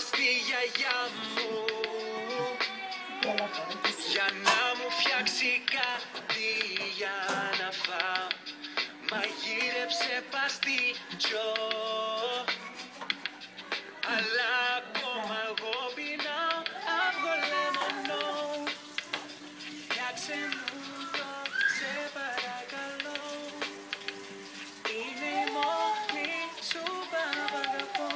στη γιαγιά μου για να μου φτιάξει κάτι για να φάω. Μαγείρεψε παστίτσιο, αλλά ακόμα εγώ πεινάω αυγό λεμονό. Φτιάξε μου το, σε παρακαλώ. Είναι η μόνη σου παπαγαπώ.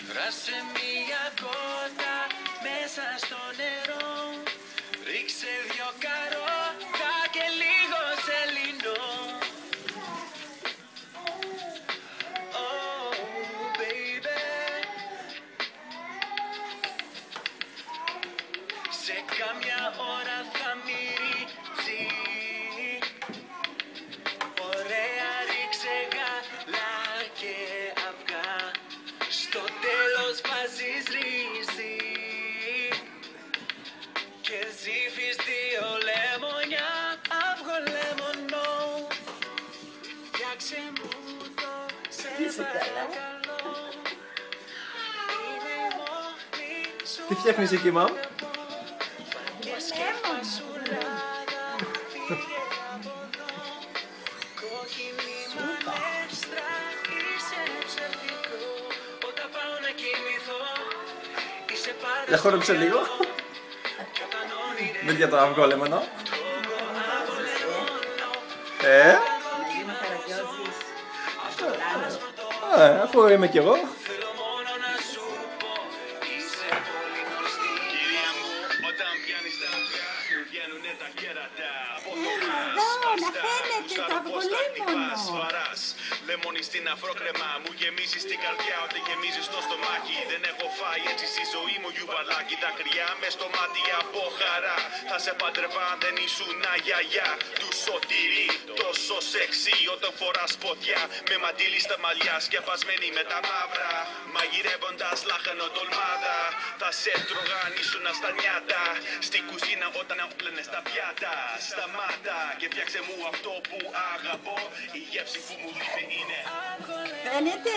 Βράσε μια κότα μέσα στο νερό. Ρίξε δυο καρότα και λίγο σελινό. Oh baby, σε κάμια ώρα θα μυρίζει. Ωραία ρίξε γάλα και αυγά. Στο τέλος βάζεις ρύζι και ζύφεις δύο λεμονιά, αυγό λεμονό. Φτιάξε μου το, σε παρακαλώ. Είναι η μόνη σου. Τι φτιάχνεις εκεί, μαμ? Και σκεφασουλάδα φύγε από εδώ. Κόκκινη μανέστρα, είσαι ψευτικό. Όταν πάω να κοιμηθώ, είσαι πάντα. Για χόρεψε λίγο. Δεν για το αυγό λεμονό. Αφού είμαι κι εγώ. Θέλω μόνο να σου πω, είσαι πολύ γνωστή. Κυρία μου, όταν πιάνεις τα αυγά, βγαίνουνε τα κέρατα. Εδώ, να φαίνεται το αυγολέμονο. Λεμόνι στην αφρόκρεμα, μου γεμίζεις την καρδιά όταν γεμίζεις το στομάχι. Δεν έχω φάει έτσι στη ζωή μου γιουβαλάκι. Δάκρυα μες στο μάτι από χαρά. Θα σε παντρεύα αν δεν ήσουν αγιαγιά του Σωτηρή. Τόσο σεξι όταν φοράς φωτιά. Με μαντήλι στα μαλλιά σκεπασμένη με τα μαύρα. Μαγειρεύοντας λάχανο τολμάδα. Θα σε τρώγα αν ήσουν στα νιάτα. Στην κουζίνα όταν έπλαινες τα πιάτα. Σταμάτα και φτιάξε μου αυτό που αγαπώ. Η γεύση που μου λείπει είναι Φαίνεται.